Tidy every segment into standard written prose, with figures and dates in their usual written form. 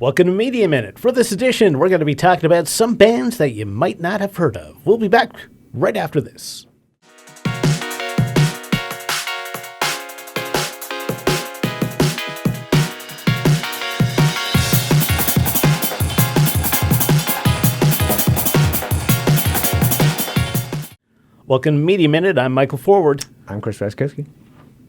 Welcome to Media Minute. For this edition, we're going to be talking about some bands that you might not have heard of. We'll be back right after this. Welcome to Media Minute. I'm Michael Forward. I'm Chris Raskowski.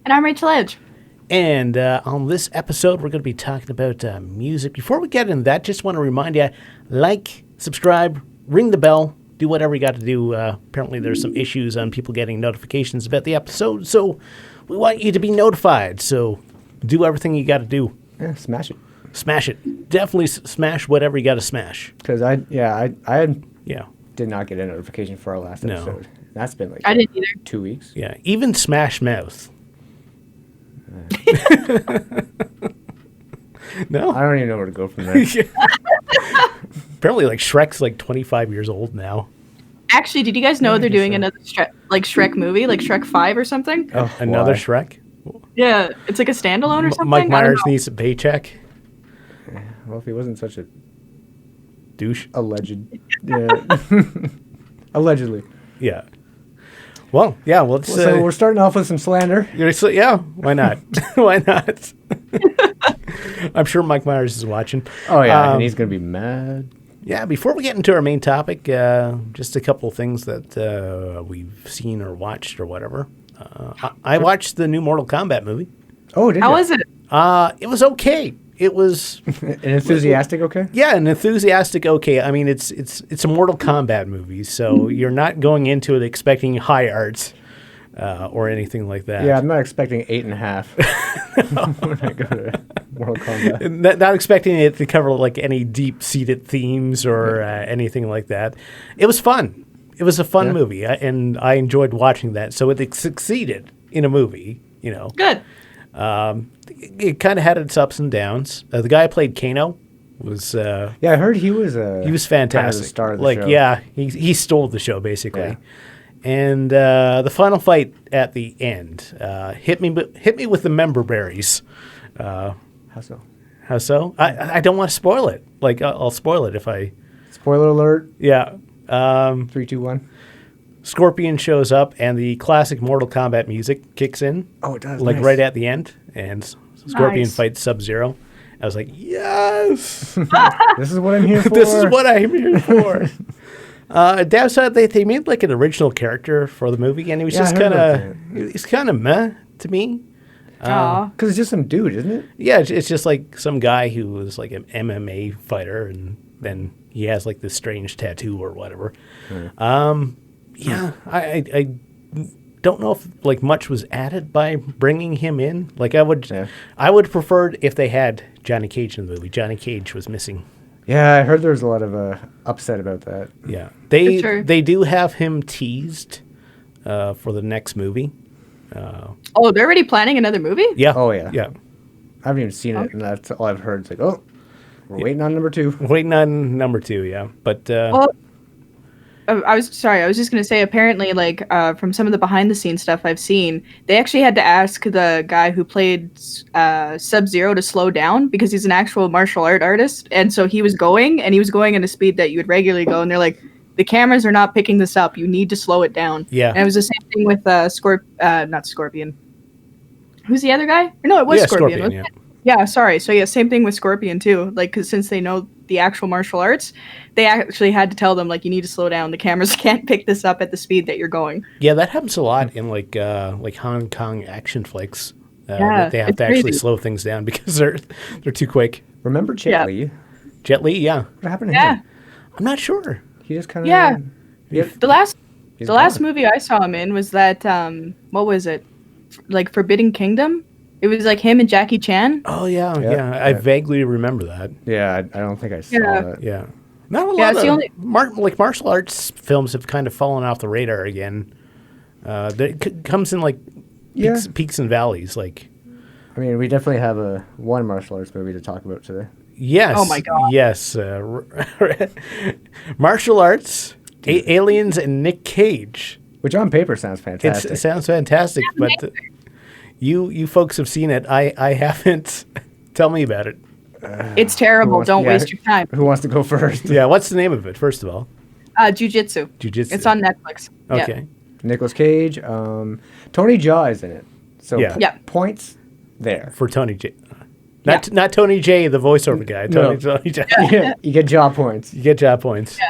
And I'm Rachel Edge. And on this episode, we're going to be talking about music. Before we get into that, just want to remind you, like, subscribe, ring the bell, do whatever you got to do. Apparently, there's some issues on people getting notifications about the episode, so we want you to be notified. So do everything you got to do. Yeah, smash it. Smash it. Definitely smash whatever you got to smash. Because I did not get a notification for our last episode. No. That's been like I didn't either. 2 weeks. Yeah, even Smash Mouth. No? I don't even know where to go from there. Apparently, like, Shrek's like 25 years old now. Actually, did you guys know they're doing another Shrek movie, like Shrek 5 or something? Oh, Another why? Shrek? Yeah, it's like a standalone or something. Mike I don't Myers know. needs a paycheck. Well, if he wasn't such a Douche. alleged, yeah, allegedly. Yeah. Well, yeah, let's... So we're starting off with some slander. Yeah, why not? Why not? I'm sure Mike Myers is watching. Oh yeah, and he's gonna be mad. Yeah, before we get into our main topic, just a couple of things that we've seen or watched or whatever. I watched the new Mortal Kombat movie. Oh, did How you? was it? It was okay. It was... An enthusiastic, okay? Yeah, an enthusiastic okay. I mean, it's a Mortal Kombat movie, so you're not going into it expecting high arts or anything like that. Yeah, I'm not expecting 8.5 when I go to Mortal Kombat. Not expecting it to cover like any deep-seated themes or anything like that. It was fun. It was a fun movie, and I enjoyed watching that. So it succeeded in a movie, you know. Good. It kind of had its ups and downs. The guy who played Kano was... Yeah, I heard he was fantastic. kind of the star of the like, show. yeah, he stole the show, basically. Yeah. And the final fight at the end hit me with the member berries. How so? How so? I don't want to spoil it. Like, I'll spoil it if I... Spoiler alert. Yeah. 3, 2, 1. Scorpion shows up, and the classic Mortal Kombat music kicks in. Oh, it does. Like, nice. right at the end. And Scorpion Nice. fights Sub-Zero. I was like, yes! This is what I'm here for. This is what I'm here for. Downside, they made like an original character for the movie, and he was Yeah, just I heard kind about of, he's kind of meh to me. Aw. Because it's just some dude, isn't it? Yeah, it's just like some guy who was like an MMA fighter, and then he has like this strange tattoo or whatever. Yeah, I don't know if like much was added by bringing him in. Like I would preferred if they had Johnny Cage in the movie. Johnny Cage was missing. Yeah, I heard there was a lot of upset about that. Yeah, For sure. they do have him teased for the next movie. Oh, they're already planning another movie? Yeah. Oh, yeah. Yeah. I haven't even seen it, and that's all I've heard. It's like, oh, we're waiting on number 2. Waiting on number 2, yeah. But Well, I was just going to say, apparently, like, from some of the behind-the-scenes stuff I've seen, they actually had to ask the guy who played Sub-Zero to slow down because he's an actual martial art artist. And so he was going at a speed that you would regularly go. And they're like, the cameras are not picking this up. You need to slow it down. Yeah. And it was the same thing with not Scorpion. Who's the other guy? Or no, it was Scorpion. Scorpion, Wasn't it? Yeah, sorry. So yeah, same thing with Scorpion too. Like, because since they know the actual martial arts, they actually had to tell them like, you need to slow down. The cameras can't pick this up at the speed that you're going. yeah, that happens a lot in like Hong Kong action flicks. Yeah, that they have it's to actually crazy. slow things down because they're too quick. Remember Jet Yeah. Li? Jet Li, yeah. What happened to Yeah. him? I'm not sure. He just kind of... Yeah. The last He's last gone. movie I saw him in was that what was it? Like Forbidden Kingdom? It was like him and Jackie Chan. Oh yeah, Yeah, yeah. I yeah. vaguely remember that. Yeah, I don't think I saw Yeah. that. Yeah. Not a Yeah, lot it's of the only- martial arts films have kind of fallen off the radar again. It comes in like peaks and valleys. Like, I mean, we definitely have one martial arts movie to talk about today. yes, Oh my God. yes, martial arts, aliens, and Nick Cage. Which on paper sounds fantastic. It sounds fantastic, but you folks have seen it. I haven't. Tell me about it. It's terrible. Don't waste your time. Who wants to go first? Yeah, what's the name of it, first of all? Jiu-Jitsu. Jiu-Jitsu. It's on Netflix. Okay. Nicolas Cage. Tony Jaa is in it. So Yeah. points there. For Tony J. Not Tony J, the voiceover guy. Tony J. Yeah, you get Jaa points. You get job points. Yeah.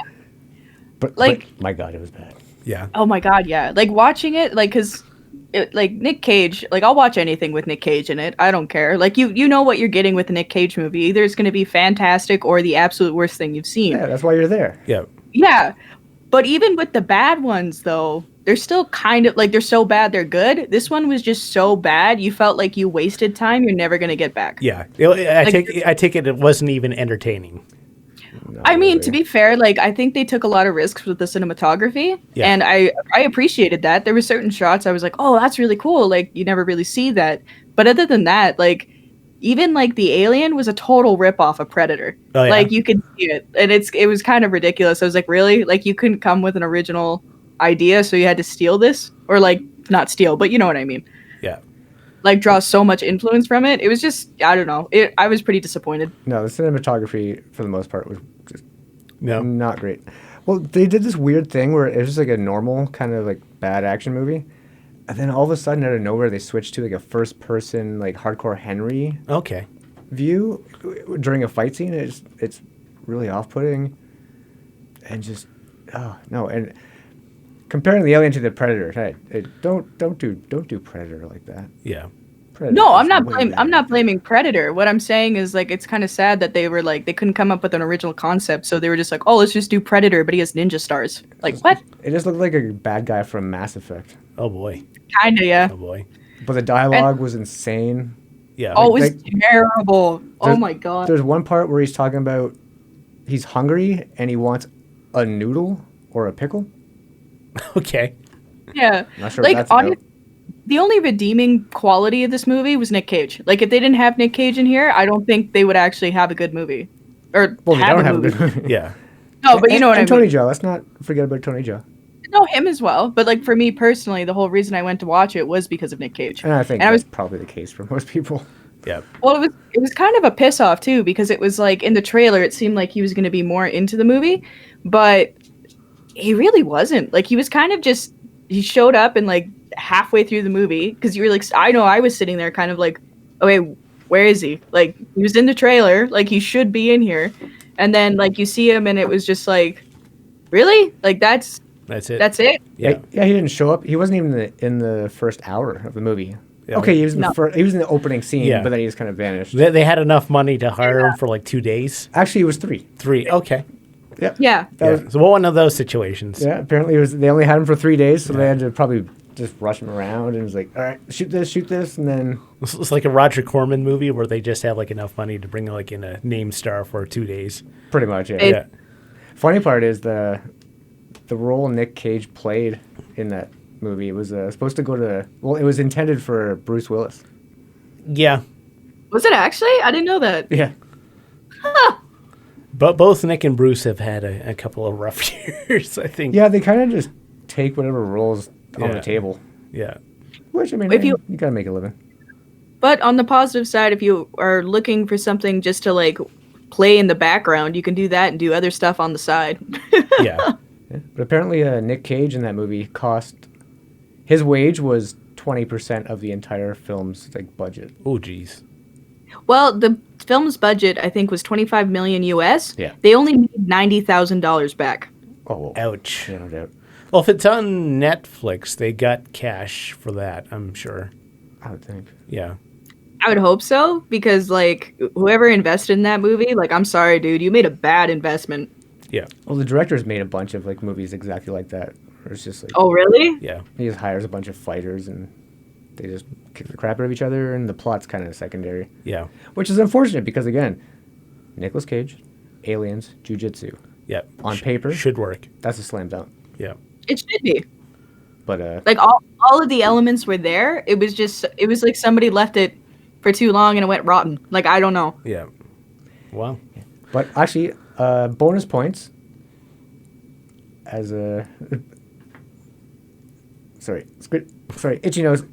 But Like- my God, it was bad. Yeah. Oh my god, yeah. Like watching it, like, cause, like Nick Cage, like I'll watch anything with Nick Cage in it. I don't care. Like you know what you're getting with a Nick Cage movie. Either it's going to be fantastic or the absolute worst thing you've seen. Yeah, that's why you're there. Yeah. Yeah. But even with the bad ones, though, they're still kind of like they're so bad they're good. This one was just so bad, you felt like you wasted time. You're never going to get back. Yeah. I take it wasn't even entertaining. I mean, to be fair, like I think they took a lot of risks with the cinematography, Yeah. and I appreciated that. There were certain shots I was like, "Oh, that's really cool." Like you never really see that. But other than that, like even like the alien was a total ripoff of Predator. Oh, yeah? Like you could see it, and it was kind of ridiculous. I was like, really? Like you couldn't come with an original idea, so you had to steal this, or like not steal, but you know what I mean. Yeah. Like draw so much influence from it. It was just I don't know. I was pretty disappointed. No, the cinematography for the most part was just No. not great. Well, they did this weird thing where it was just like a normal kind of like bad action movie, and then all of a sudden out of nowhere they switched to like a first person like hardcore Henry Okay. view during a fight scene. It's really off putting, and just and comparing the alien to the Predator, hey, don't do Predator like that. Yeah. Predator No, is I'm not way I'm not better. blaming Predator. What I'm saying is like it's kind of sad that they were like they couldn't come up with an original concept, so they were just like, "Oh, let's just do Predator, but he has ninja stars." Like, what? It just looked like a bad guy from Mass Effect, Oh boy. Kind of, yeah. Oh boy. but the dialogue was insane. Yeah. Oh, it was like- terrible. Oh There's- my god. There's one part where he's talking about he's hungry and he wants a noodle or a pickle. Okay. Yeah. Not sure what Like that's about. the only redeeming quality of this movie was Nick Cage. Like if they didn't have Nick Cage in here, I don't think they would actually have a good movie. Or Well, they have don't a have a movie. good movie. Yeah. No, but you know what I and mean. Tony Jaa. Let's not forget about Tony Jaa. No, him as well. But like for me personally, the whole reason I went to watch it was because of Nick Cage. And I think And I that's was probably the case for most people. Yeah. Well, it was kind of a piss off too because it was like in the trailer it seemed like he was going to be more into the movie, but he really wasn't. Like he was kind of just he showed up and like halfway through the movie because you were like I know I was sitting there kind of like, "Oh wait, where is he?" Like he was in the trailer, like he should be in here. And then like you see him and it was just like, "Really? Like that's That's it. it?" Yeah. Yeah, he didn't show up. He wasn't even in the first hour of the movie. Yeah. Okay, he was in No. he was in the opening scene, Yeah. but then he just kind of vanished. They had enough money to hire him for like 2 days. Actually, it was 3. 3. Okay. Yeah. Yeah. That Yeah. was, So one of those situations. yeah. Apparently, they only had him for 3 days, so they had to probably just rush him around and it was like, all right, shoot this, and then It's like a Roger Corman movie where they just have like enough money to bring like in a name star for 2 days. pretty much yeah. It- Yeah. Funny part is the role Nick Cage played in that movie was supposed to go to it was intended for Bruce Willis. Yeah. Was it actually? I didn't know that. Yeah. But both Nick and Bruce have had a couple of rough years, I think. Yeah, they kind of just take whatever roles on Yeah. the table. Yeah. Which I mean, If you- you gotta make a living. But on the positive side, if you are looking for something just to like play in the background, you can do that and do other stuff on the side. Yeah. Yeah. But apparently, Nick Cage in that movie his wage was 20% of the entire film's like budget. Oh, geez. Well, the film's budget I think was 25 million US. Yeah. They only made $90,000 back. Oh, Ouch. yeah, no doubt. Well, if it's on Netflix, they got cash for that, I'm sure. I would think. Yeah. I would hope so because like whoever invested in that movie, like I'm sorry, dude, you made a bad investment. Yeah. Well, the director's made a bunch of like movies exactly like that. Where it's just like Oh, really? Yeah. he just hires a bunch of fighters and they just kick the crap out of each other, and the plot's kind of secondary, Yeah. which is unfortunate because again, Nicolas Cage, aliens, jiu-jitsu, Yeah. On paper? Should work. that's a slam dunk. Yeah. It should be. But Like all of the elements were there. It was like somebody left it for too long and it went rotten. Like I don't know. Yeah. Wow. But actually, bonus points as a sorry, itchy nose.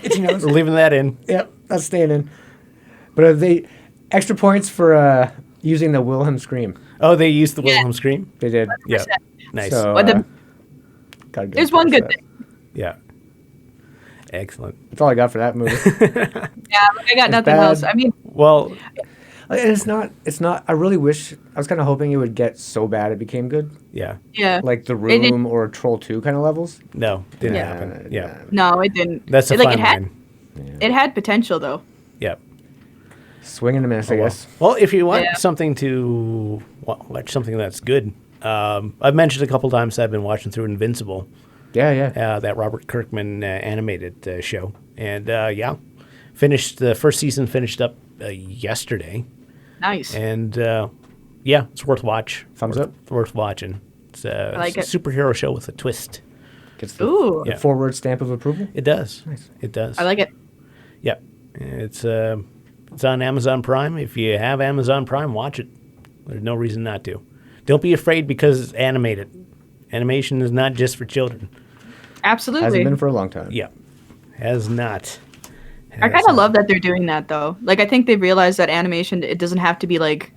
Itchy nose. We're leaving that in. Yep, that's staying in. But Extra points for using the Wilhelm scream. Oh, they used the Wilhelm scream? They did. Yeah. Nice. So, What the- gotta give There's them one props good for thing. Yeah. Excellent. That's all I got for that movie. Yeah, I got nothing bad. else. I mean, Well, And it's not. I really wish. I was kind of hoping it would get so bad it became good, yeah. yeah. like The It did- Room or Troll 2 kind of levels. No, didn't Yeah. happen. Yeah. No, it didn't. That's a It, like, fine it had, line. it had potential though. Yeah. Swing and a miss, I Oh, well. guess. Well, if you want Yeah. something to watch something that's good, I've mentioned a couple times I've been watching through Invincible, Yeah. that Robert Kirkman animated show, and finished the first season. Finished up yesterday, Nice. and it's worth watch. Thumbs worth, up. Worth watching. It's a like it. superhero show with a twist. Gets the, Ooh, the Yeah. forward stamp of approval. It does. Nice. It does. I like it. Yep. It's on Amazon Prime. If you have Amazon Prime, watch it. There's no reason not to. Don't be afraid because it's animated. Animation is not just for children. Absolutely. Hasn't been for a long time. Yeah. Has not. I kind of love that they're doing that though. Like I think they've realized that animation it doesn't have to be like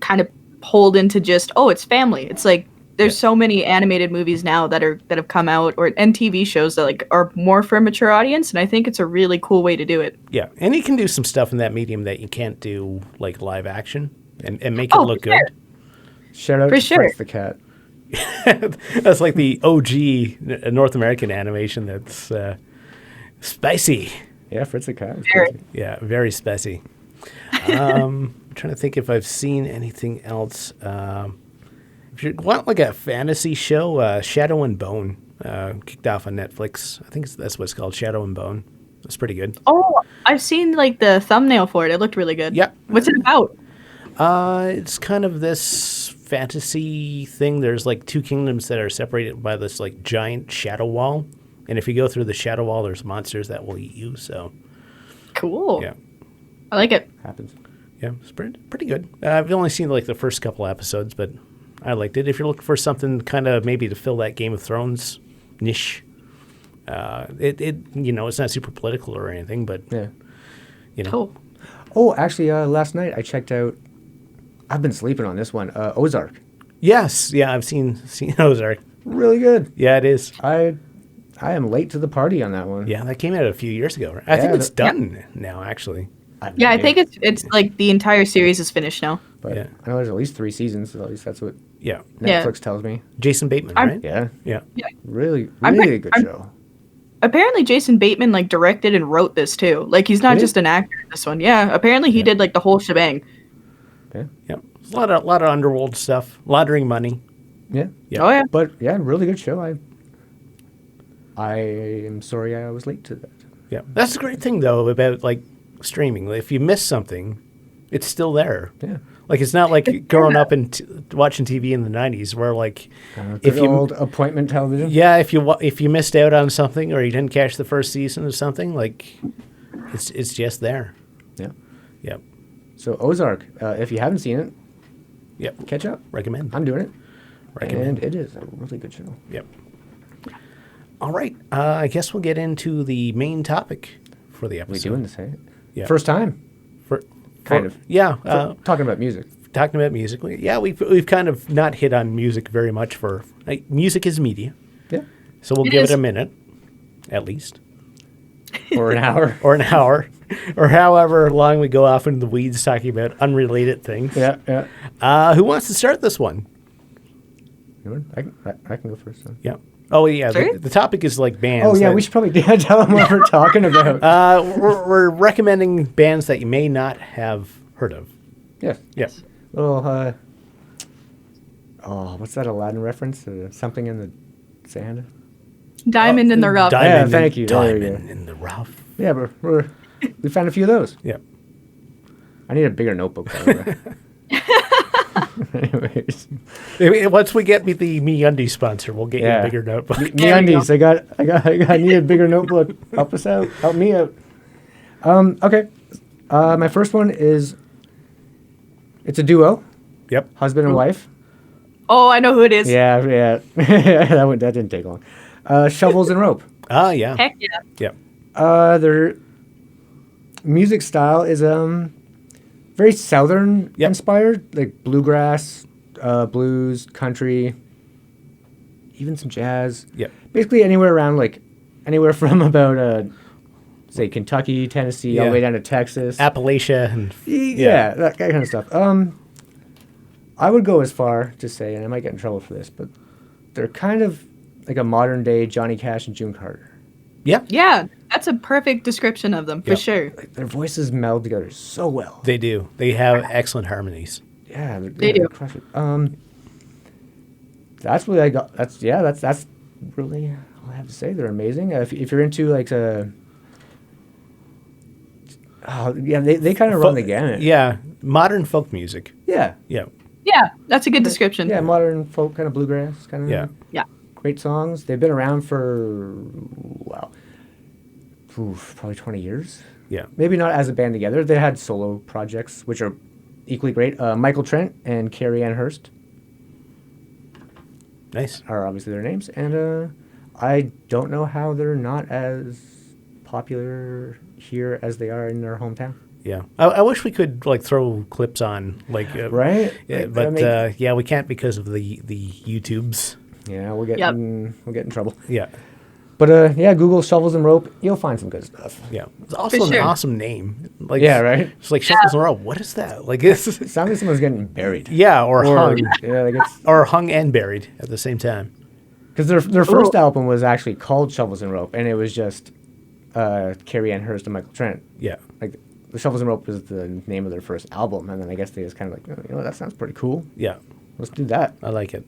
kind of pulled into just it's family. It's like there's so many animated movies now that have come out and TV shows that like are more for a mature audience, and I think it's a really cool way to do it. Yeah. And you can do some stuff in that medium that you can't do like live action and make it look for sure. good. Shout out For to sure. Fritz the cat. That's like the OG North American animation that's spicy. Yeah, Fritz the cat. was Very. crazy. Yeah, very spicy. I'm trying to think if I've seen anything else. If you want like a fantasy show, Shadow and Bone kicked off on Netflix. I think that's what it's called, Shadow and Bone. It's pretty good. Oh, I've seen like the thumbnail for it. It looked really good. Yep. What's it about? It's kind of this fantasy thing. There's like two kingdoms that are separated by this like giant shadow wall. And if you go through the shadow wall, there's monsters that will eat you. So, Cool. yeah. I like it. Happens. Yeah, it's pretty good. I've only seen like the first couple episodes, but I liked it. If you're looking for something kind of maybe to fill that Game of Thrones niche, it's not super political or anything, but Yeah. Cool. Oh, actually, last night I checked out. I've been sleeping on this one. Ozark. yes, yeah, I've seen Ozark. Really good. Yeah, it is. I am late to the party on that one. Yeah, that came out a few years ago. Right? I think Yeah, it's done now, actually. I've Yeah, no I idea, think it's like the entire series is finished now. But Yeah. I know there's at least 3 seasons. At least that's what Yeah, Yeah. Netflix tells me. Jason Bateman, I'm- right? Yeah. Yeah. Really, I'm really re- good I'm- show. Apparently, Jason Bateman like directed and wrote this too. Like he's not Really? just an actor in this one. Yeah, apparently he did like the whole shebang. Yeah. Yeah. A lot of Underworld stuff, laundering money. Yeah. Yeah. Oh yeah. But yeah, really good show. I am sorry I was late to that. Yeah. That's the great thing though about like streaming. If you miss something, it's still there. Yeah. Like it's not like growing up and watching TV in the 90s where like Good old appointment television. yeah, if you missed out on something or you didn't catch the first season of something, like it's just there. Yeah. Yep. So Ozark, if you haven't seen it, Yep. catch up. Recommend. I'm doing it. Recommend. And it is a really good show. Yep. All right. I guess we'll get into the main topic for the We episode. doing this, hey? Yeah. First time. Kind of. Yeah. Talking about music. Talking about music. We've kind of not hit on music very much for music is media. Yeah. So we'll It give is. it a minute, at least, Or an hour. or an hour, or however long we go off into the weeds talking about unrelated things. Yeah, yeah. Who wants to start this one? You want- I can go first. Then. Yeah. Oh yeah. Sure. The topic is like bands. Oh yeah, that- we should probably tell them what we're talking about. we're recommending bands that you may not have heard of. Yes. Yeah. Little what's that Aladdin reference? Something in the sand. Diamond in the rough. Yeah, thank you. There you Diamond in the rough. Yeah, we found a few of those. Yeah. I need a bigger notebook. By the way. Anyways, Once we get the MeUndies sponsor, we'll get you Yeah. a bigger notebook. MeUndies. I need a bigger notebook. Help us out. Help me out. Okay. My first one is. It's a duo, Yep. husband and wife. Oh, I know who it is. Yeah. that didn't take long. Shovels and Rope. Ah, yeah. Heck yeah. Yep. Their music style is very southern Yep. inspired, like bluegrass, blues, country, even some jazz. Yep. Basically anywhere from about say Kentucky, Tennessee, all the way down to Texas, Appalachia, and yeah, that kind of stuff. I would go as far to say, and I might get in trouble for this, but they're kind of like a modern day Johnny Cash and June Carter. yeah, Yeah, that's a perfect description of them for Yep. sure. Like their voices meld together so well. they do. They have excellent harmonies. Yeah, They do. crush it. That's really I got. That's really all I have to say. They're amazing. If you're into like they kind of run the gamut. Yeah, modern folk music. Yeah, Yeah, Yeah, that's a good description. yeah, modern folk kind of bluegrass kind of. yeah, Yeah. Great songs. They've been around for probably 20 years. yeah. Maybe not as a band together. They had solo projects which are equally great. Michael Trent and Carrie Ann Hurst Nice. are obviously their names, and I don't know how they're not as popular here as they are in their hometown. Yeah, I wish we could like throw clips on like Right? Yeah, Like, but yeah, we can't because of the YouTubes. Yeah, we'll get in trouble. Yeah, But yeah, Google Shovels and Rope. You'll find some good stuff. yeah. It's also an sure. awesome name. Like Yeah, right? It's like Shovels and Rope. What is that? Like it's It sounds like someone's getting buried. yeah, or hung, Yeah, like it's or hung and buried at the same time. because their first album was actually called Shovels and Rope, and it was just Carrie Ann Hurst and Michael Trent. Yeah, Like the Shovels and Rope was the name of their first album, and then I guess they just kind of like, that sounds pretty cool. yeah. Let's do that. I like it.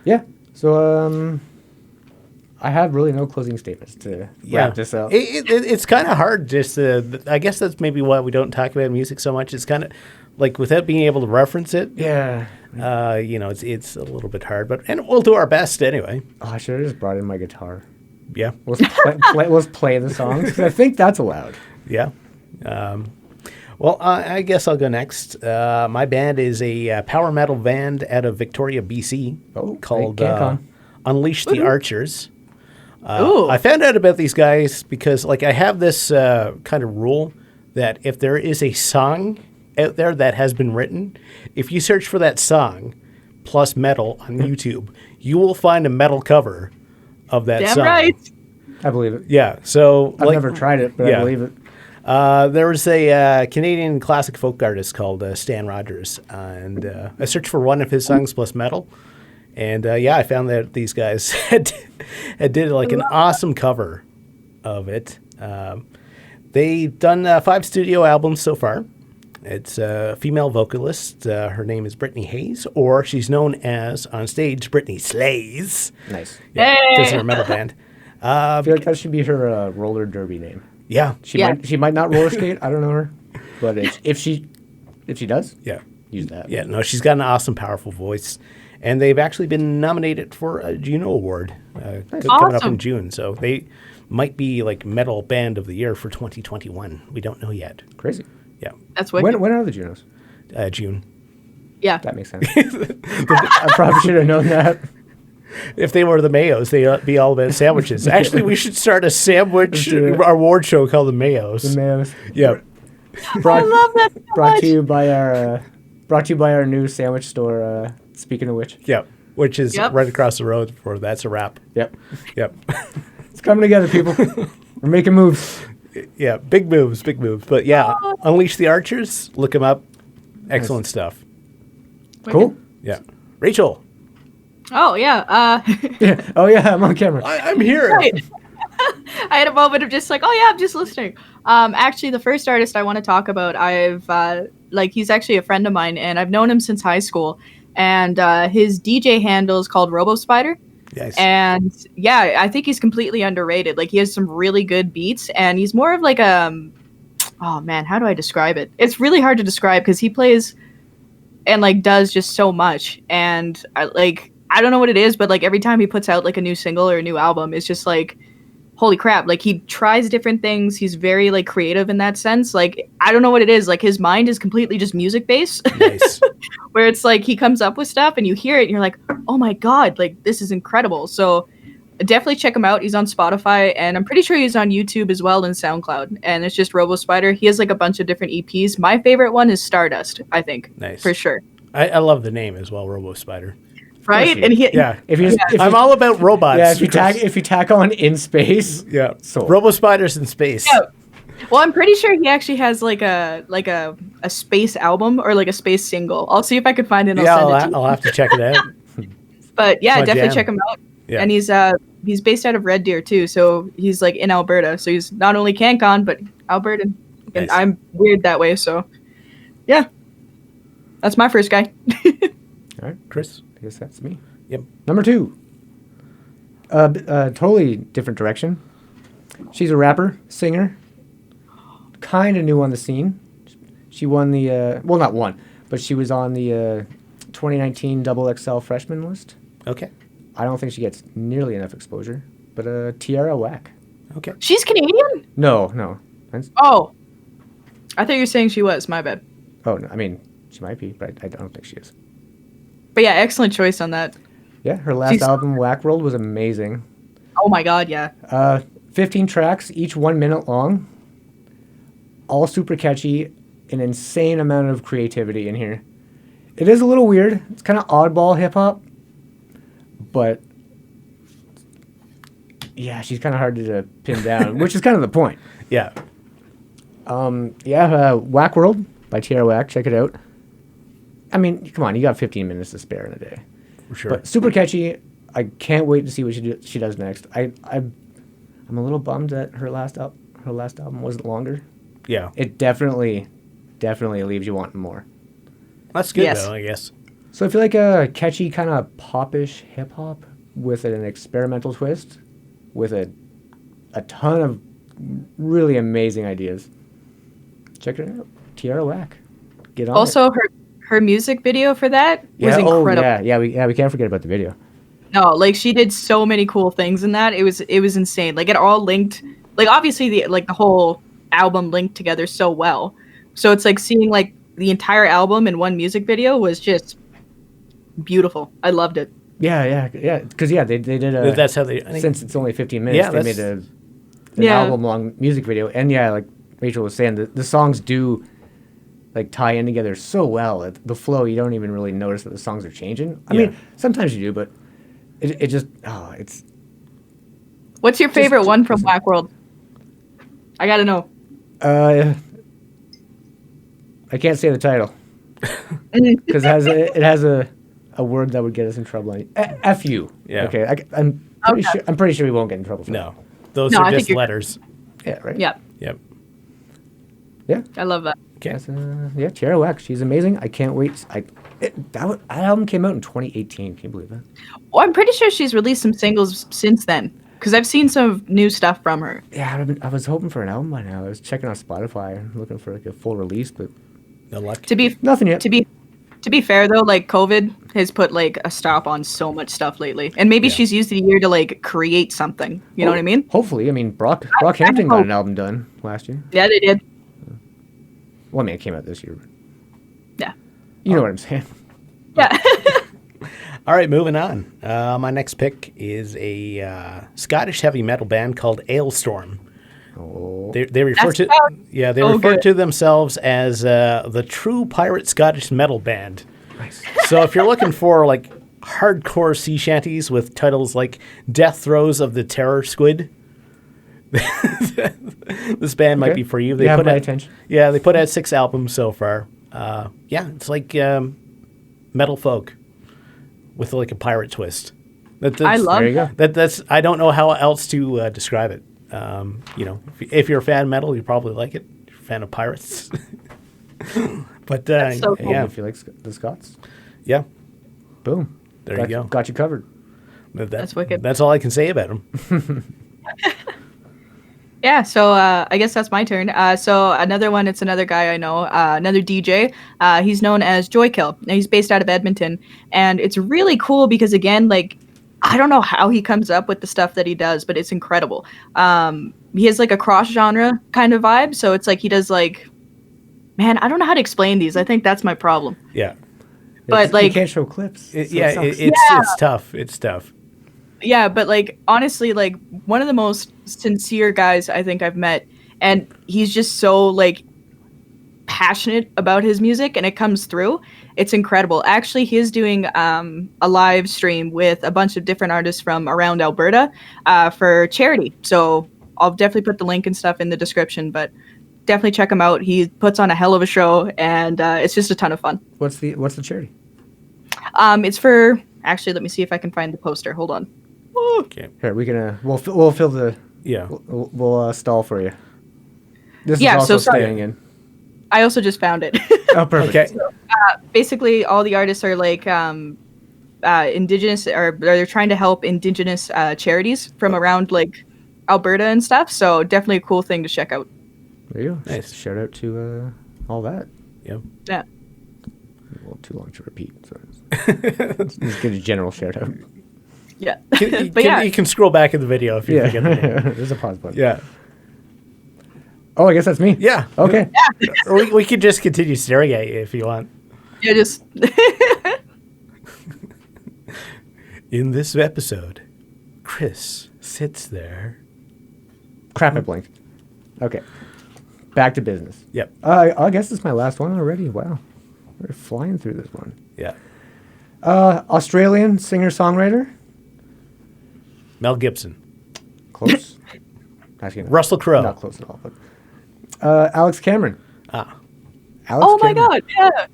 Yeah. So I have really no closing statements to wrap this up. It's kind of hard. Just I guess that's maybe why we don't talk about music so much. It's kind of like without being able to reference it. Yeah. It's a little bit hard, and we'll do our best anyway. Oh, I should have just brought in my guitar. Yeah, Let's play the songs 'cause I think that's allowed. yeah. Well, I guess I'll go next. My band is a power metal band out of Victoria, BC, called Gamecom. Unleash the Archers. Ooh. I found out about these guys because, like, I have this kind of rule that if there is a song out there that has been written, if you search for that song plus metal on YouTube, you will find a metal cover of that Damn song. right. I believe it. Yeah. So I've never tried it, but yeah. I believe it. There was a Canadian classic folk artist called Stan Rogers, and I searched for one of his songs plus metal, and I found that these guys had did like an awesome cover of it. They've done 5 studio albums so far. It's a female vocalist. Her name is Brittany Hayes, or she's known as on stage Brittany Slays. Nice. Yeah, Hey! because of her metal band. I feel like that should be her roller derby name. Yeah, She might not roller skate. I don't know her, but if she does, yeah. use that. Yeah, no, she's got an awesome, powerful voice. And they've actually been nominated for a Juno Award coming up Awesome. in June. So they might be like Metal Band of the Year for 2021. We don't know yet. Crazy. Yeah, That's wicked. When are the Junos? June. Yeah. That makes sense. I probably should have known that. If they were the Mayos, they'd be all about sandwiches. Actually, we should start a sandwich do it. award show called the Mayos. The Mayos. Yeah. Brought, I love that so brought much. to you by our new sandwich store. Speaking of which, Yeah, which is Yep. right across the road for That's a Wrap. yep, Yep. it's coming together, people. We're making moves. Yeah, big moves. But yeah, Unleash the Archers, look them up. Excellent stuff. Cool. Yeah. Rachel. Oh, yeah. Yeah. Oh yeah, I'm on camera. I'm here. Right. I had a moment of just like, oh yeah, I'm just listening. Actually, the first artist I want to talk about, he's actually a friend of mine, and I've known him since high school. And his DJ handle is called Robospider. Yes. And yeah, I think he's completely underrated. Like, he has some really good beats, and he's more of like oh man, how do I describe it? It's really hard to describe because he plays and like does just so much. And I don't know what it is, but like every time he puts out like a new single or a new album, it's just like, holy crap. Like, he tries different things. He's very like creative in that sense. Like, I don't know what it is. Like, his mind is completely just music based. Nice. Where it's like he comes up with stuff and you hear it and you're like, oh my God, like this is incredible. So definitely check him out. He's on Spotify, and I'm pretty sure he's on YouTube as well and SoundCloud. And it's just Robospider. He has like a bunch of different EPs. My favorite one is Stardust, I think. Nice. For sure. I love the name as well, Robospider. Right? And he, Yeah. If I'm all about robots. Yeah, if you tack on in space. Yeah. So Robospiders in space. Yeah. Well, I'm pretty sure he actually has like a space album or like a space single. I'll see if I can find it. And I'll send it to you. I'll have to check it out. But yeah, It's my definitely jam. check him out. Yeah. And he's based out of Red Deer too, so he's like in Alberta. So he's not only CanCon but Albertan. And Nice. I'm weird that way, so yeah. That's my first guy. all right, Chris. I guess that's me. Yep. Number 2. Totally different direction. She's a rapper, singer, kind of new on the scene. She won the well, not won, but she was on the 2019 XXL freshman list. Okay. I don't think she gets nearly enough exposure, but Tierra Whack. Okay. She's Canadian? No. Oh. I thought you were saying she was, my bad. Oh, no, I mean, she might be, but I don't think she is. But yeah, excellent choice on that. Yeah, her last She's- album, Whack World, was amazing. Oh my god, yeah. 15 tracks, each 1 minute long. All super catchy, an insane amount of creativity in here. It is a little weird. It's kind of oddball hip hop, but yeah, she's kind of hard to pin down, which is kind of the point. Yeah. Whack World by Tierra Whack. Check it out. I mean, come on, you got 15 minutes to spare in a day. For sure. But super catchy. I can't wait to see what she does next. I'm a little bummed that her last album wasn't longer. Yeah. It definitely leaves you wanting more. That's good Yes. though, I guess. So if you like a catchy kind of popish hip hop with an experimental twist, with a ton of really amazing ideas, check it out. Tierra Whack. Get on it. Also, her music video for that was incredible. We can't forget about the video. No, like she did so many cool things in that. It was insane. Like it all linked. Like obviously the whole album linked together so well. So it's like seeing like the entire album in one music video was just beautiful. I loved it. Yeah. Because they did a. That's how they. I think, Since it's only 15 minutes, Yeah, they made an album-long music video. And yeah, like Rachel was saying, the songs do like tie in together so well. The flow, you don't even really notice that the songs are changing. I mean, sometimes you do, but it just it's. What's your favorite one from Whack World? I gotta know. I can't say the title because it has a word that would get us in trouble. F you. Yeah. Okay. I'm pretty sure we won't get in trouble for no. Those No, are I think just you're- letters. that. Yeah. Right. Yeah, Yep. Yeah. I love that. Okay. Yeah. Tierra Whack. She's amazing. I can't wait. That album came out in 2018. Can you believe that? Well, I'm pretty sure she's released some singles since then because I've seen some new stuff from her. Yeah. I was hoping for an album by now. I was checking on Spotify, looking for like a full release, but No luck. To be nothing yet. to be fair though, like COVID has put like a stop on so much stuff lately, and maybe she's used the year to like create something. You know what I mean? Hopefully. I mean, Brockhampton got an album done last year. Yeah, they did. Well, I mean, it came out this year. But Yeah. you know what I'm saying. Yeah. All right, moving on. My next pick is a Scottish heavy metal band called Alestorm. Oh. They refer That's about- they Oh, refer good. to themselves as the true pirate Scottish metal band. Nice. So if you're looking for like hardcore sea shanties with titles like Death Throes of the Terror Squid, this band might Okay. be for you. You have my out, attention. Yeah, they put out 6 albums so far. It's like metal folk with like a pirate twist. I love There you go. That's I don't know how else to describe it. If you're a fan of metal, you probably like it. If you're a fan of pirates. But That's so cool. yeah, If you like the Scots, yeah, boom. There you go. Got you covered. That's wicked. That's all I can say about them. Yeah, so I guess that's my turn. So another one, it's another guy I know, another DJ. He's known as Joykel. Now, he's based out of Edmonton, and it's really cool because again, like I don't know how he comes up with the stuff that he does, but it's incredible. He has like a cross genre kind of vibe, so it's like he does like, man, I don't know how to explain these. I think that's my problem. Yeah, But, You like- can't show clips. so it sucks. it's tough. It's tough. Yeah, but like honestly, like one of the most sincere guys I think I've met, and he's just so like passionate about his music, and it comes through. It's incredible. Actually, he's doing a live stream with a bunch of different artists from around Alberta for charity. So I'll definitely put the link and stuff in the description, but definitely check him out. He puts on a hell of a show, and it's just a ton of fun. What's the charity? It's for actually. Let me see if I can find the poster. Hold on. Okay. Here we can we'll fill the Yeah. we'll stall for you. This Yeah, is also so sorry. staying in. I also just found it. Oh, perfect. Okay. Basically, all the artists are like indigenous, or they're trying to help indigenous charities from around like Alberta and stuff. So definitely a cool thing to check out. There you go. Nice. Shout out to all that. Yep. Yeah. A little too long to repeat. So just get a general shout out. Yeah. You can scroll back in the video if you forget the name. There's a pause button. Yeah. Oh, I guess that's me. Yeah. Okay. We could just continue staring at you if you want. Yeah, just In this episode, Chris sits there. Crap, I blinked. Okay. Back to business. Yep. I guess it's my last one already. Wow. We're flying through this one. Yeah. Australian singer-songwriter. Mel Gibson. Close. Actually, no, Russell Crowe. not close at all. But Alex Cameron. Ah. Alex oh my Cameron. god,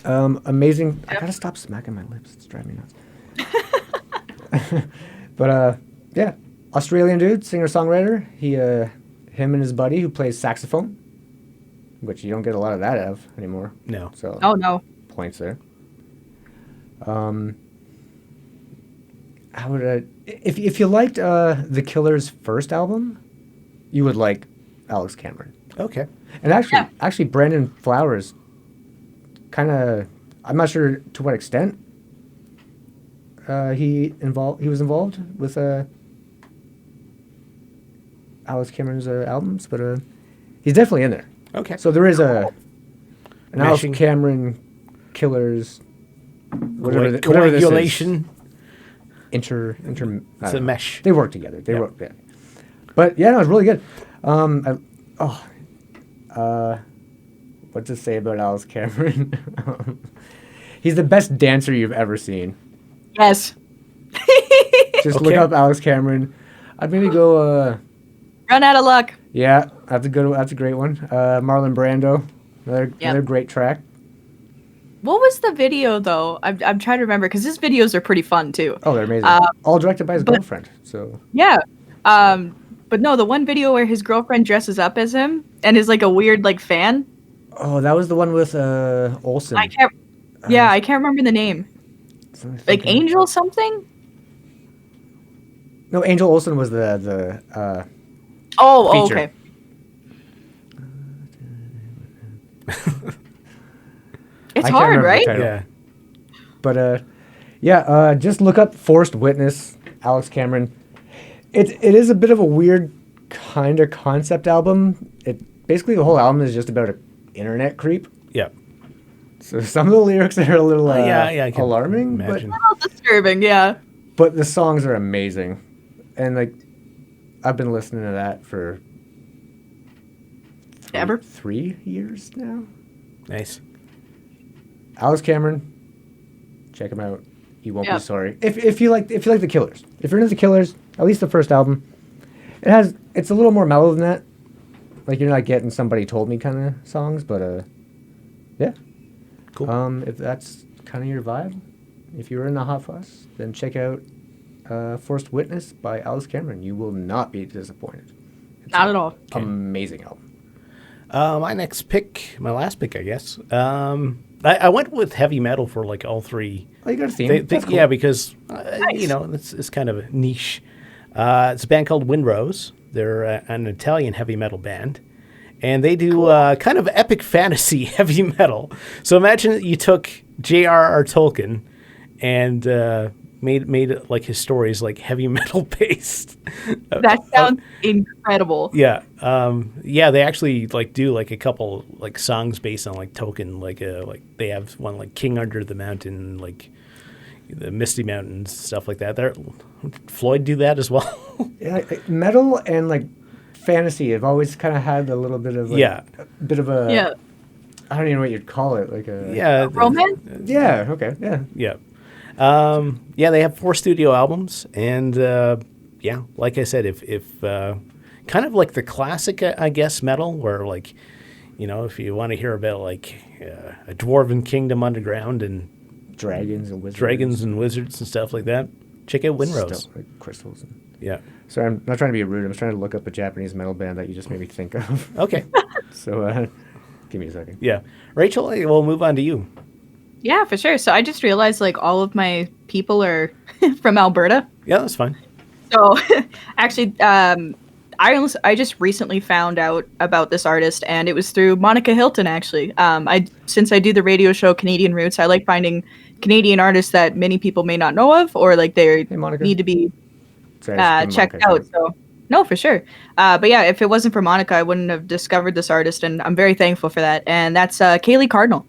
yeah. Amazing. I gotta stop smacking my lips. It's driving me nuts. But yeah, Australian dude, singer-songwriter. Him and his buddy who plays saxophone, which you don't get a lot of that of anymore. No. So Oh no. points there. How would I? If you liked The Killer's first album, you would like Alex Cameron. Okay. And Yeah. actually, Brandon Flowers, kind of, I'm not sure to what extent he was involved with Alex Cameron's albums, but he's definitely in there. Okay. So there is an Alex Meshing. Cameron Killers, whatever this is. Coagulation. It's It's a mesh. They work together. They Yep. work. Yeah. But yeah, no, it's really good. What to say about Alex Cameron? He's the best dancer you've ever seen. Yes. Just look Okay. up Alex Cameron. I'd maybe go. Run out of luck. Yeah, that's a good. That's a great one. Marlon Brando, another great track. What was the video though? I'm trying to remember because his videos are pretty fun too. Oh, they're amazing. All directed by his girlfriend. So Yeah. But no, the one video where his girlfriend dresses up as him and is like a weird like fan. oh, that was the one with Olsen. I can't. Yeah, I can't remember the name. Like Angel something. No, Angel Olsen was the Oh, feature. okay. It's I can't hard, remember the right? title. Yeah. But just look up Forced Witness, Alex Cameron. It is a bit of a weird kind of concept album. It basically the whole album is just about an internet creep. Yeah. So some of the lyrics are a little I can alarming, imagine. A little disturbing, yeah. but the songs are amazing. And like I've been listening to that for Ever? 3 years now. Nice. Alex Cameron, check him out. You won't Yeah. be sorry. If you like the Killers. If you're into the Killers, at least the first album. It's a little more mellow than that. Like you're not getting Somebody Told Me kind of songs, but yeah. Cool. If that's kind of your vibe, if you're in the hot fuss, then check out Forced Witness by Alex Cameron. You will not be disappointed. It's Not at all. amazing album. My last pick, I guess. I went with heavy metal for like all three. Oh, you got a theme? That's cool. Yeah, because it's kind of a niche. It's a band called Windrows. They're an Italian heavy metal band, and they do kind of epic fantasy heavy metal. So imagine that you took J.R.R. Tolkien and made it like his stories like heavy metal based. That sounds incredible. Yeah. They actually like do like a couple like songs based on like Tolkien, like they have one like King Under the Mountain, like the Misty Mountains, stuff like that. Floyd do that as well. Yeah, metal and like fantasy have always kind of had a little bit of a bit of a Yeah. I don't even know what you'd call it, like a Romance? Yeah, okay, yeah. They have 4 studio albums, and like I said, if kind of like the classic, I guess, metal, where like, if you want to hear about like a Dwarven Kingdom underground and Dragons and wizards and stuff like that, check out Windrows. stuff like crystals. Yeah. So I'm not trying to be rude. I'm trying to look up a Japanese metal band that you just made me think of. Okay. So give me a second. Yeah. Rachel, we'll move on to you. Yeah, for sure. So I just realized like all of my people are from Alberta. Yeah, that's fine. So actually, I just recently found out about this artist, and it was through Monica Hilton. Actually, since I do the radio show Canadian Roots, I like finding Canadian artists that many people may not know of, or like they need to be checked out. So no, for sure. But yeah, if it wasn't for Monica, I wouldn't have discovered this artist, and I'm very thankful for that. And that's Kayle Cardinal.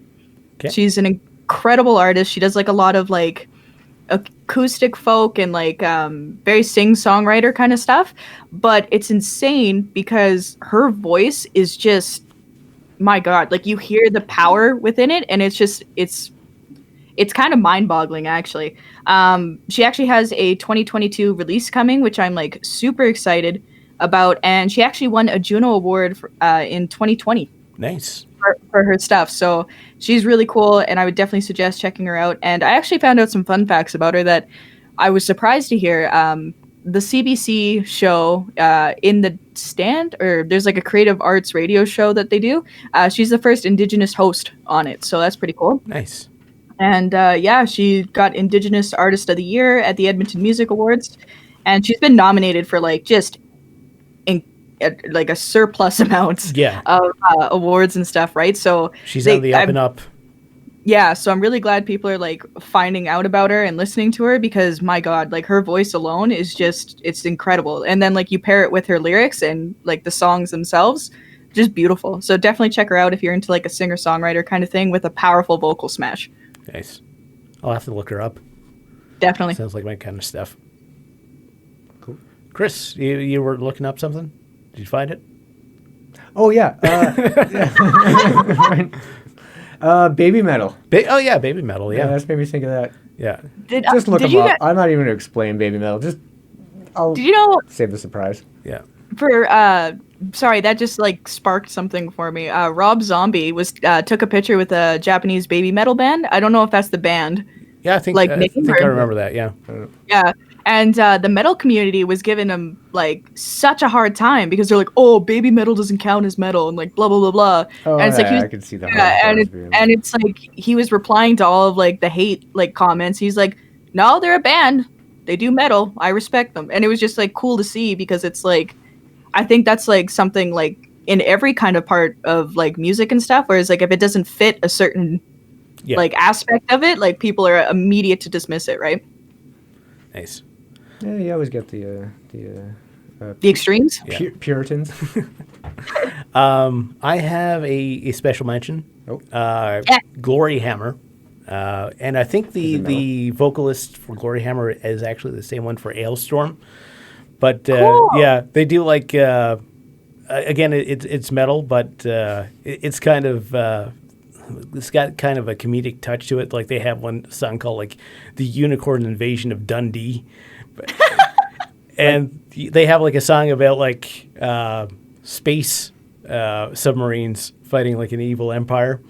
Okay. She's an incredible artist. She does like a lot of like acoustic folk and like very sing-songwriter kind of stuff, but it's insane because her voice is just, my god, like you hear the power within it, and it's kind of mind-boggling actually. She actually has a 2022 release coming, which I'm like super excited about, and she actually won a Juno Award in 2020. Nice. For her stuff. So she's really cool, and I would definitely suggest checking her out. And I actually found out some fun facts about her that I was surprised to hear. The CBC show In the Stand, or there's like a creative arts radio show that they do. She's the first Indigenous host on it, so that's pretty cool. Nice. And she got Indigenous Artist of the Year at the Edmonton Music Awards, and she's been nominated for like just like a surplus amount of awards and stuff, right? So she's on the up and up. Yeah, so I'm really glad people are like finding out about her and listening to her, because my god, like her voice alone is just, it's incredible. And then like you pair it with her lyrics and like the songs themselves, just beautiful. So definitely check her out if you're into like a singer-songwriter kind of thing with a powerful vocal smash. Nice. I'll have to look her up. Definitely. Sounds like my kind of stuff. Cool. Chris, you were looking up something? Did you find it? Oh, yeah. Baby metal. Baby metal, yeah. That's made me think of that. Yeah. Just look them up. I'm not even going to explain baby metal. I'll did you know, save the surprise. Yeah. Sorry, that just like sparked something for me. Rob Zombie took a picture with a Japanese baby metal band. I don't know if that's the band. Yeah, I think I remember that, yeah. Yeah. And the metal community was giving him like such a hard time because they're like, "Oh, baby metal doesn't count as metal," and like blah blah blah blah. Oh, and it's like I can see that. Yeah, and it's like he was replying to all of like the hate like comments. He's like, "No, they're a band. They do metal. I respect them." And it was just like cool to see, because it's like, I think that's like something like in every kind of part of like music and stuff. Whereas like if it doesn't fit a certain like aspect of it, like people are immediate to dismiss it, right? Nice. Yeah, you always get the extremes. Puritans. I have a special mention. Glory Hammer. And I think the vocalist for Glory Hammer is actually the same one for Alestorm. But cool. They do like again, it's metal, but it's kind of it's got kind of a comedic touch to it. Like they have one song called like "The Unicorn Invasion of Dundee," and they have like a song about like space submarines fighting like an evil empire.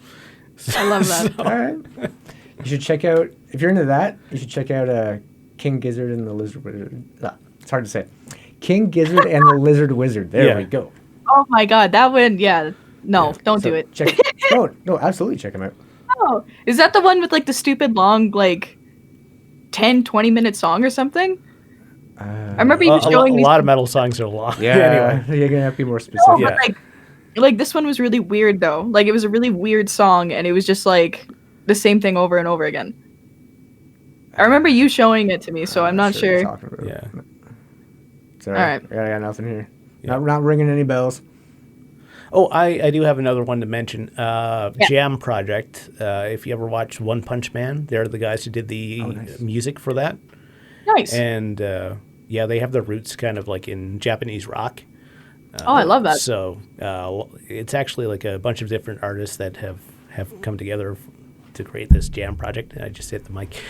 I love that. All right, you should check out, if you're into that. You should check out King Gizzard and the Lizard Wizard. It's hard to say. King Gizzard and the Lizard Wizard. There we go. Oh my god, that one, don't do it. No, absolutely check them out. Oh, is that the one with like the stupid long, like 10-20 minute song or something? I remember you showing me a lot of metal songs are long. Yeah, anyway. You're gonna have to be more specific. No, but like this one was really weird though. Like it was a really weird song, and it was just like the same thing over and over again. I remember you showing it to me, so I'm not sure. It's all right. I got nothing here. Yeah. Not ringing any bells. Oh, I do have another one to mention. Jam Project. If you ever watched One Punch Man, they're the guys who did the music for that. Nice. And they have their roots kind of like in Japanese rock. I love that. So it's actually like a bunch of different artists that have come together to create this jam project. I just hit the mic.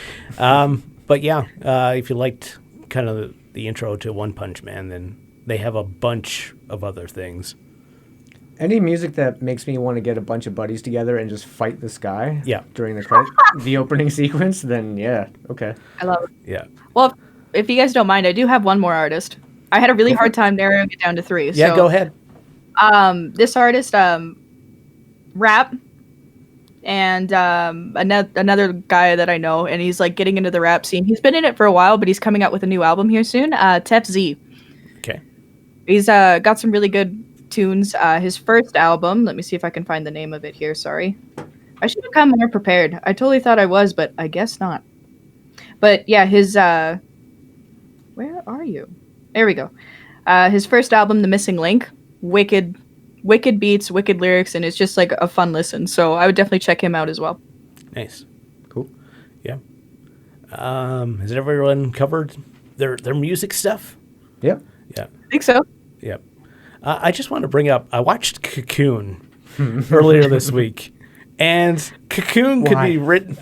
But yeah, if you liked kind of the intro to One Punch Man, then they have a bunch of other things. Any music that makes me want to get a bunch of buddies together and just fight this guy during the opening sequence, then yeah, okay. I love it. Yeah. Well, if you guys don't mind, I do have one more artist. I had a really hard time narrowing it down to 3. Yeah, so, go ahead. This artist, rap, and another guy that I know, and he's like getting into the rap scene. He's been in it for a while, but he's coming out with a new album here soon. TeFz. Okay. He's got some really good tunes. His first album, let me see if I can find the name of it here. Sorry. I should have come more prepared. I totally thought I was, but I guess not. But yeah, his where are you? There we go. His first album, The Missing Link, wicked beats, wicked lyrics, and it's just like a fun listen. So I would definitely check him out as well. Nice. Cool. Yeah. Has everyone covered their music stuff? Yep. Yeah. I think so. Yep. I just want to bring up, I watched Cocoon earlier this week, and Cocoon could be written...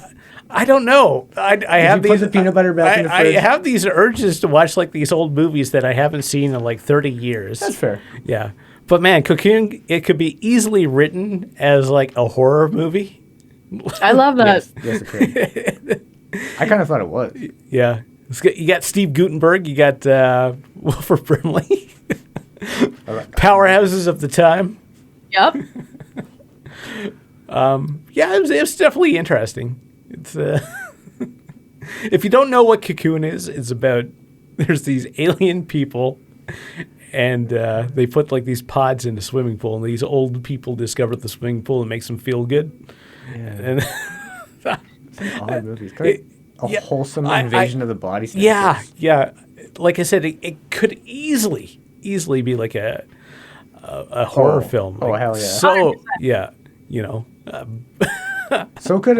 I don't know. I have these. Put the peanut butter back in the fridge? I have these urges to watch like these old movies that I haven't seen in like 30 years. That's fair. Yeah, but man, Cocoon, it could be easily written as like a horror movie. I love that. Yes, it could. I kind of thought it was. Yeah, you got Steve Guttenberg, you got Wilford Brimley, powerhouses of the time. Yep. Yeah, it was definitely interesting. It's if you don't know what Cocoon is, it's about there's these alien people, and they put like these pods in the swimming pool, and these old people discover the swimming pool and makes them feel good. Yeah. And it's an odd movie. It's kind of a wholesome invasion of the body. Yeah. Like I said, it could easily be like a horror film. Oh, like, hell yeah. So 100%. Yeah, you know. So could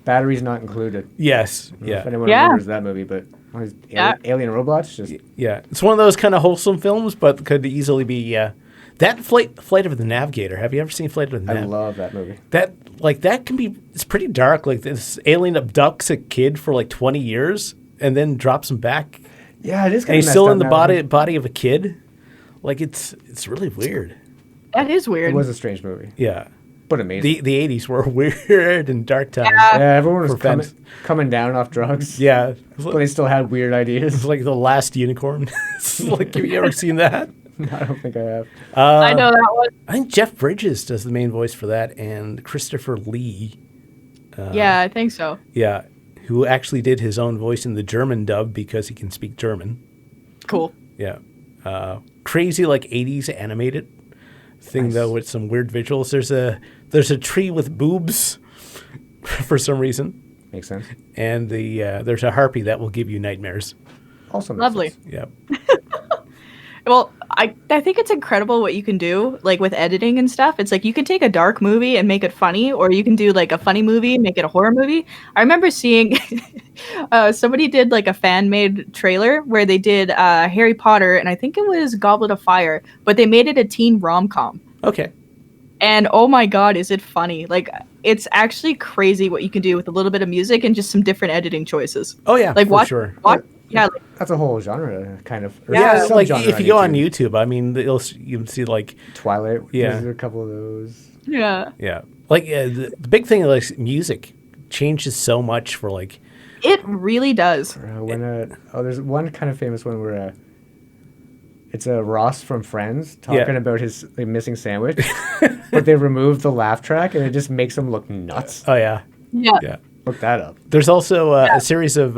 Batteries Not Included. Yes. If anyone remembers that movie, but alien robots just. Yeah, it's one of those kind of wholesome films, but could easily be that Flight of the Navigator. Have you ever seen Flight of the Navigator? I love that movie. That can be. It's pretty dark. Like this alien abducts a kid for like 20 years and then drops him back. Yeah, it is. And he's still in the body of a kid. Like it's really weird. That is weird. It was a strange movie. Yeah. But amazing. The 80s were weird and dark times. Yeah, everyone was coming down off drugs. Yeah. But they still had weird ideas. It's like The Last Unicorn. Like, have you ever seen that? No, I don't think I have. I know that one. I think Jeff Bridges does the main voice for that, and Christopher Lee. Yeah, I think so. Yeah, who actually did his own voice in the German dub because he can speak German. Cool. Yeah. Crazy, like, 80s animated thing, though, with some weird visuals. There's a tree with boobs for some reason. Makes sense. And there's a harpy that will give you nightmares. Also makes lovely. sense. Yep. Well, I think it's incredible what you can do, like with editing and stuff. It's like you can take a dark movie and make it funny, or you can do like a funny movie and make it a horror movie. I remember seeing somebody did like a fan-made trailer where they did Harry Potter, and I think it was Goblet of Fire, but they made it a teen rom-com. Okay. And oh my god, is it funny? Like, it's actually crazy what you can do with a little bit of music and just some different editing choices. Oh yeah, like for sure. That's a whole genre, kind of. Yeah, like if you go on YouTube, I mean, you can see like Twilight. Yeah, there's a couple of those. Yeah. Yeah, like the big thing, like music changes so much for like. It really does. There's one kind of famous one where it's a Ross from Friends talking about his missing sandwich, but they removed the laugh track and it just makes him look nuts. Oh yeah. Yeah. Look that up. There's also a series of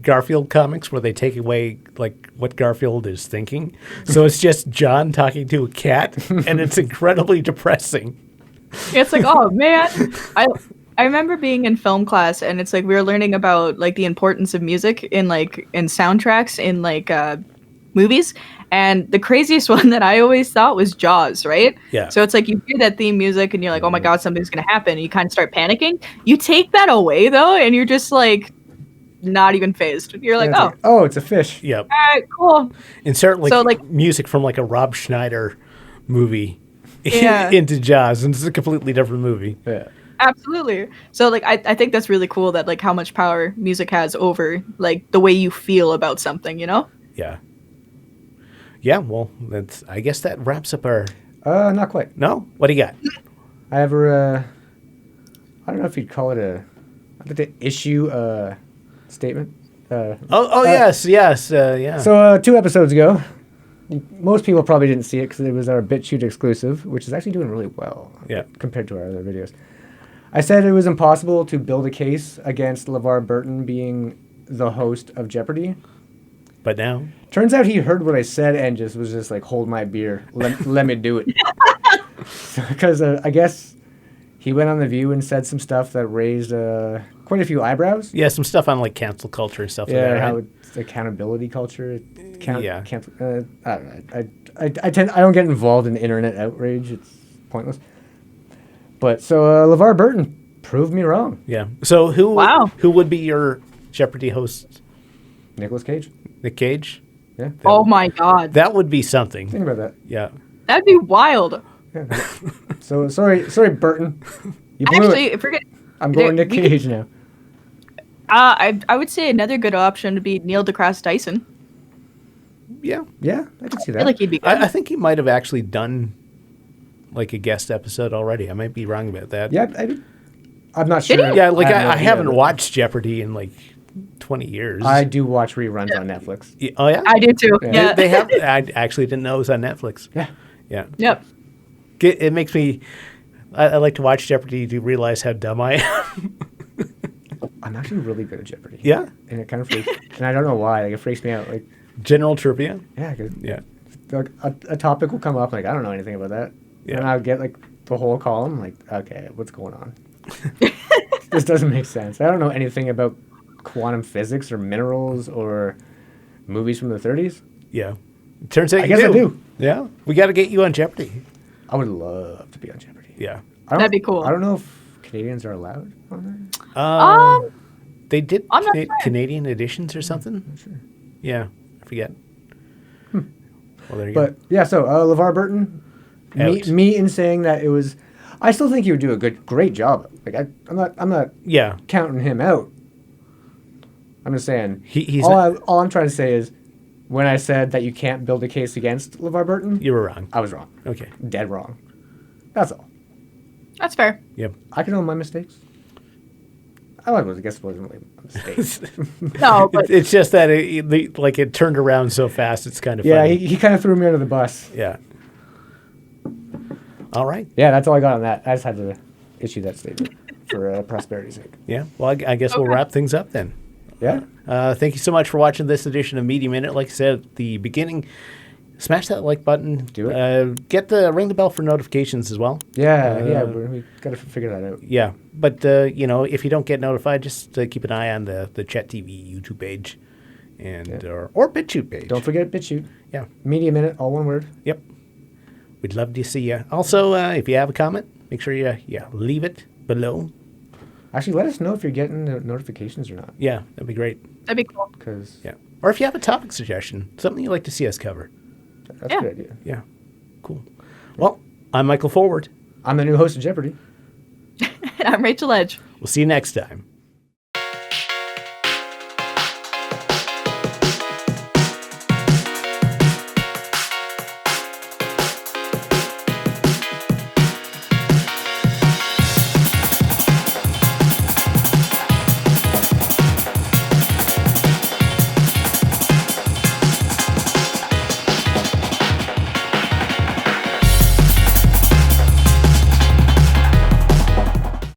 Garfield comics where they take away like what Garfield is thinking. So it's just John talking to a cat, and it's incredibly depressing. It's like, oh man, I remember being in film class, and it's like we were learning about like the importance of music in soundtracks in like movies. And the craziest one that I always thought was Jaws, right? Yeah. So it's like you hear that theme music and you're like, oh my God, something's going to happen. And you kind of start panicking. You take that away, though, and you're just like not even phased. You're like, Yeah, oh, it's a fish. Yep. all right, cool. Insert like, So, like- music from like a Rob Schneider movie Yeah. into Jaws, and it's a completely different movie. Yeah. Absolutely. So like I think that's really cool that like how much power music has over like the way you feel about something, you know? Yeah. Yeah, well, I guess that wraps up our... Not quite. No? What do you got? I have a, I don't know if you'd call it a, I think the issue statement. Yes, yeah. So 2 episodes ago, most people probably didn't see it because it was our BitChute exclusive, which is actually doing really well compared to our other videos. I said it was impossible to build a case against LeVar Burton being the host of Jeopardy. But now... Turns out he heard what I said and was just like, hold my beer. Let me do it. Because I guess he went on The View and said some stuff that raised quite a few eyebrows. Yeah, some stuff on like cancel culture and stuff like that, right? How it's accountability culture. I don't know. I don't get involved in internet outrage. It's pointless. But so LeVar Burton proved me wrong. Yeah. So who would be your Jeopardy host? Nicolas Cage. Nick Cage? Yeah. Oh my God. That would be something. Think about that. Yeah. That'd be wild. Yeah. So sorry, Burton. You blew Actually, it. forget. I'm going Nick Cage now. I would say another good option would be Neil deGrasse Tyson. Yeah. Yeah, I can see I that. feel like he'd be good. I think he might have actually done like a guest episode already. I might be wrong about that. Yeah, I'm not sure. he? Yeah, like have no I idea, haven't but watched Jeopardy in like 20 years. I do watch reruns on Netflix. Oh, yeah? I do too. Yeah. Yeah. They have. I actually didn't know it was on Netflix. Yeah. Yeah. Yep. It makes me. I like to watch Jeopardy to realize how dumb I am. I'm actually really good at Jeopardy. Yeah. And it kind of freaks, and I don't know why. Like it freaks me out. Like General trivia. yeah, 'cause, Yeah. like a topic will come up. Like I don't know anything about that. Yeah. And I'll get like the whole column. Like okay, what's going on? This doesn't make sense. I don't know anything about quantum physics or minerals or movies from the 30s. Yeah. It turns out I guess I do. Yeah. We got to get you on Jeopardy. I would love to be on Jeopardy. Yeah. That'd be cool. I don't know if Canadians are allowed on there. They did I'm not sure. Canadian editions or something. I'm sure. Yeah. I forget. Well, there you go. But yeah, so LeVar Burton, Out. me in saying that it was, I still think he would do a great job. Like I'm not Yeah. counting him out. I'm just saying. He's all I'm trying to say is, when I said that you can't build a case against LeVar Burton, You were wrong. I was wrong. Okay. Dead wrong. That's all. That's fair. Yep. I can own my mistakes. I guess it wasn't really a mistake. No, but It's just that it turned around so fast. It's kind of Yeah, funny. he kind of threw me under the bus. Yeah. All right. Yeah, that's all I got on that. I just had to issue that statement for prosperity's sake. Yeah. Well, I guess we'll wrap things up then. Yeah. Thank you so much for watching this edition of Media Minute. Like I said at the beginning, smash that like button. Do it. Ring the bell for notifications as well. Yeah, we got to figure that out. Yeah. But, if you don't get notified, just keep an eye on the Chat TV YouTube page and or BitChute page. Don't forget BitChute. Yeah. Media Minute, all one word. Yep. We'd love to see you. Also, if you have a comment, make sure you leave it below. Actually, let us know if you're getting the notifications or not. Yeah, that'd be great. that'd be cool. Because Yeah. Or if you have a topic suggestion, something you'd like to see us cover. that's Yeah. a good idea. Yeah. Cool. Well, I'm Michael Forward. I'm the new host of Jeopardy. I'm Rachel Edge. We'll see you next time.